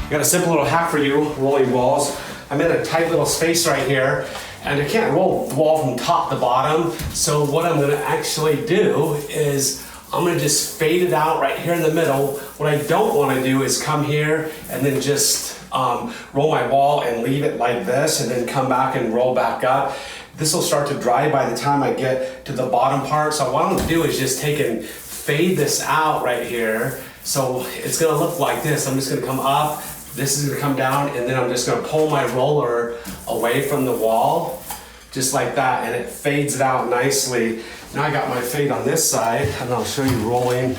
I got a simple little hack for you, rolling walls. I'm in a tight little space right here, and I can't roll the wall from top to bottom. So what I'm gonna actually do is I'm gonna just fade it out right here in the middle. What I don't wanna do is come here and then just roll my wall and leave it like this and then come back and roll back up. This will start to dry by the time I get to the bottom part. So what I'm gonna do is just take and fade this out right here. So it's gonna look like this. I'm just gonna come up, this is gonna come down, and then I'm just gonna pull my roller away from the wall, just like that, and it fades it out nicely. Now I got my fade on this side, and I'll show you rolling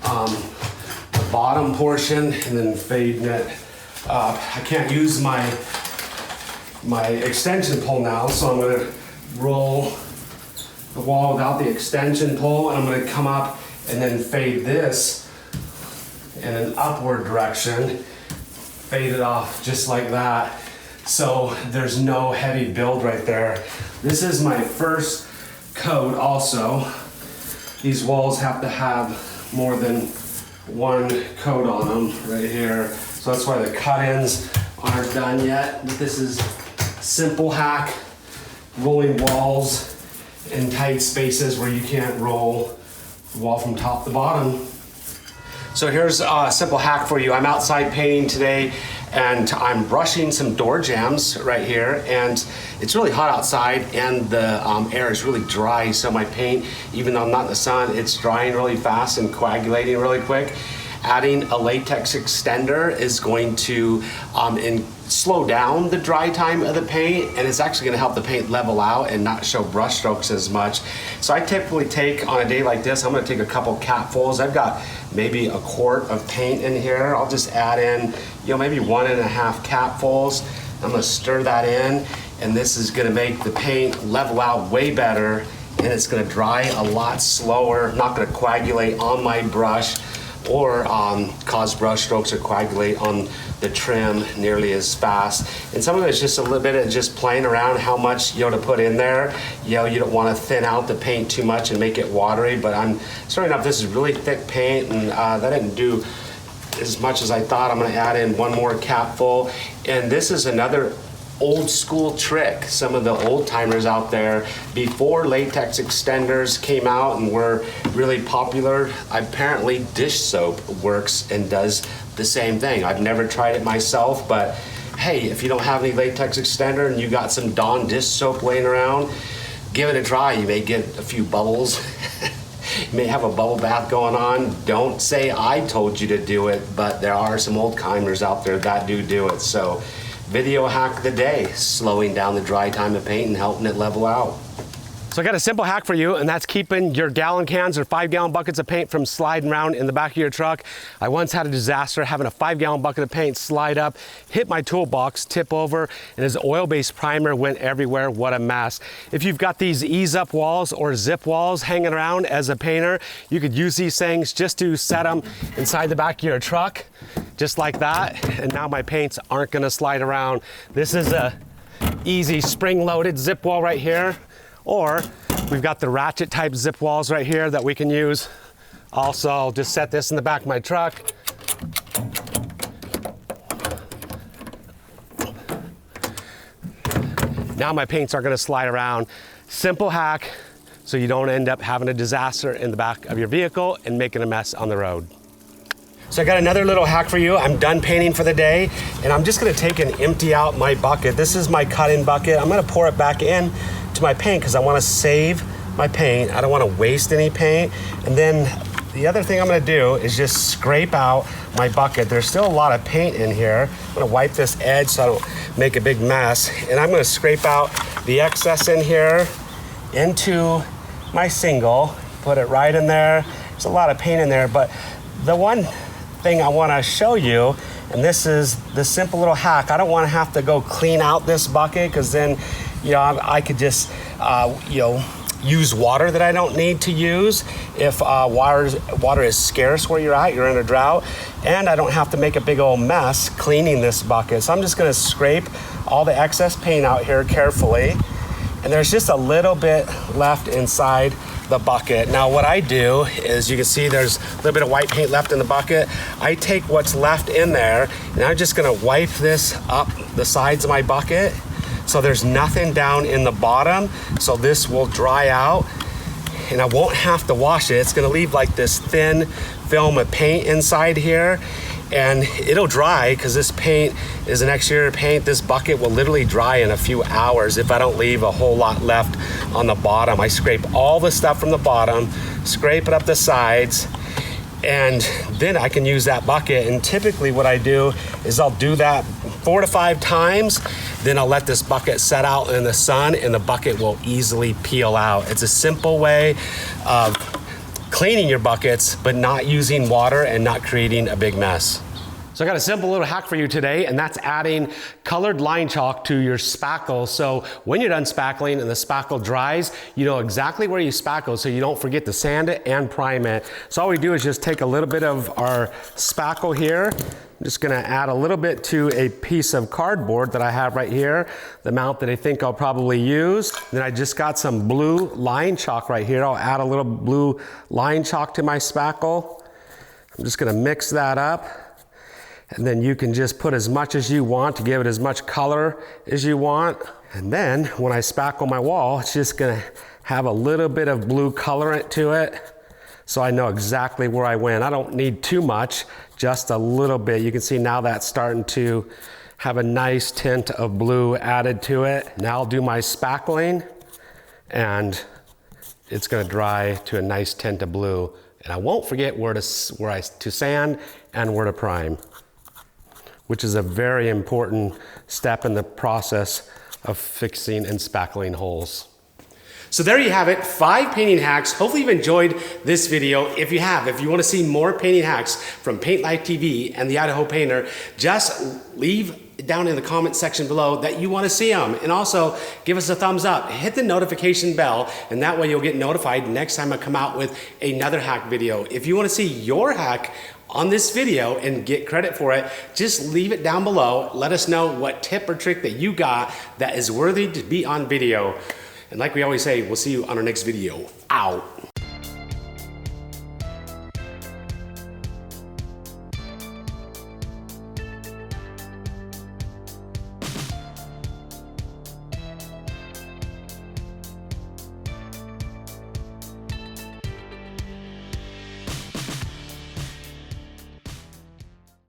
the bottom portion and then fading it up. I can't use my extension pole now, so I'm gonna roll the wall without the extension pole, and I'm gonna come up and then fade this in an upward direction, fade it off just like that. So there's no heavy build right there. This is my first coat also. These walls have to have more than one coat on them right here. So that's why the cut-ins aren't done yet. But this is simple hack, rolling walls in tight spaces where you can't roll the wall from top to bottom. So here's a simple hack for you. I'm outside painting today and I'm brushing some door jambs right here, and it's really hot outside and the air is really dry, so my paint, even though I'm not in the sun, it's drying really fast and coagulating really quick. Adding a latex extender is going to slow down the dry time of the paint, and it's actually going to help the paint level out and not show brush strokes as much. So I typically take, on a day like this, I'm going to take a couple capfuls. I've got maybe a quart of paint in here. I'll just add in, maybe 1.5 capfuls. I'm going to stir that in, and this is going to make the paint level out way better, and it's going to dry a lot slower, not going to coagulate on my brush or cause brush strokes or coagulate on the trim nearly as fast. And some of it's just a little bit of just playing around how much to put in there. You don't want to thin out the paint too much and make it watery, but I'm starting off, this is really thick paint, and that didn't do as much as I thought. I'm going to add in one more capful, and this is another old school trick. Some of the old timers out there, before latex extenders came out and were really popular, apparently dish soap works and does the same thing. I've never tried it myself, but hey, if you don't have any latex extender and you got some Dawn dish soap laying around, give it a try. You may get a few bubbles. You may have a bubble bath going on. Don't say I told you to do it, but there are some old timers out there that do it. So video hack of the day, slowing down the dry time of paint and helping it level out. So I got a simple hack for you, and that's keeping your gallon cans or 5-gallon buckets of paint from sliding around in the back of your truck. I once had a disaster having a 5-gallon bucket of paint slide up, hit my toolbox, tip over, and his oil-based primer went everywhere. What a mess. If you've got these ease-up walls or zip walls hanging around as a painter, you could use these things just to set them inside the back of your truck, just like that, and now my paints aren't gonna slide around. This is a easy spring-loaded zip wall right here. Or we've got the ratchet type zip walls right here that we can use. Also, I'll just set this in the back of my truck. Now my paints aren't gonna slide around. Simple hack, so you don't end up having a disaster in the back of your vehicle and making a mess on the road. So I got another little hack for you. I'm done painting for the day, and I'm just gonna take and empty out my bucket. This is my cut-in bucket. I'm gonna pour it back in to my paint because I want to save my paint. I don't want to waste any paint. And then the other thing I'm going to do is just scrape out my bucket. There's still a lot of paint in here. I'm going to wipe this edge so I don't make a big mess. And I'm going to scrape out the excess in here into my single, put it right in there. There's a lot of paint in there, but the one thing I want to show you, and this is the simple little hack. I don't want to have to go clean out this bucket, because then I could just, use water that I don't need to use if water is scarce where you're at, you're in a drought, and I don't have to make a big old mess cleaning this bucket. So I'm just gonna scrape all the excess paint out here carefully, and there's just a little bit left inside the bucket. Now what I do is, you can see there's a little bit of white paint left in the bucket. I take what's left in there and I'm just gonna wipe this up the sides of my bucket so there's nothing down in the bottom, so this will dry out and I won't have to wash it. It's gonna leave like this thin film of paint inside here, and it'll dry because this paint is an exterior paint. This bucket will literally dry in a few hours if I don't leave a whole lot left on the bottom. I scrape all the stuff from the bottom, scrape it up the sides, and then I can use that bucket. And typically what I do is I'll do that 4 to 5 times, then I'll let this bucket set out in the sun and the bucket will easily peel out. It's a simple way of cleaning your buckets, but not using water and not creating a big mess. So I got a simple little hack for you today, and that's adding colored line chalk to your spackle. So when you're done spackling and the spackle dries, you know exactly where you spackle so you don't forget to sand it and prime it. So all we do is just take a little bit of our spackle here. I'm just gonna add a little bit to a piece of cardboard that I have right here, the amount that I think I'll probably use. Then I just got some blue line chalk right here. I'll add a little blue line chalk to my spackle. I'm just gonna mix that up. And then you can just put as much as you want to give it as much color as you want. And then when I spackle my wall, it's just gonna have a little bit of blue colorant to it, so I know exactly where I went. I don't need too much, just a little bit. You can see now that's starting to have a nice tint of blue added to it. Now I'll do my spackling, and it's gonna dry to a nice tint of blue. And I won't forget where to sand and where to prime, which is a very important step in the process of fixing and spackling holes. So there you have it, 5 painting hacks. Hopefully you've enjoyed this video. If you have, if you wanna see more painting hacks from Paint Life TV and the Idaho Painter, just leave down in the comment section below that you wanna see them. And also give us a thumbs up, hit the notification bell, and that way you'll get notified next time I come out with another hack video. If you wanna see your hack on this video and get credit for it, just leave it down below. Let us know what tip or trick that you got that is worthy to be on video. And like we always say, we'll see you on our next video. Out.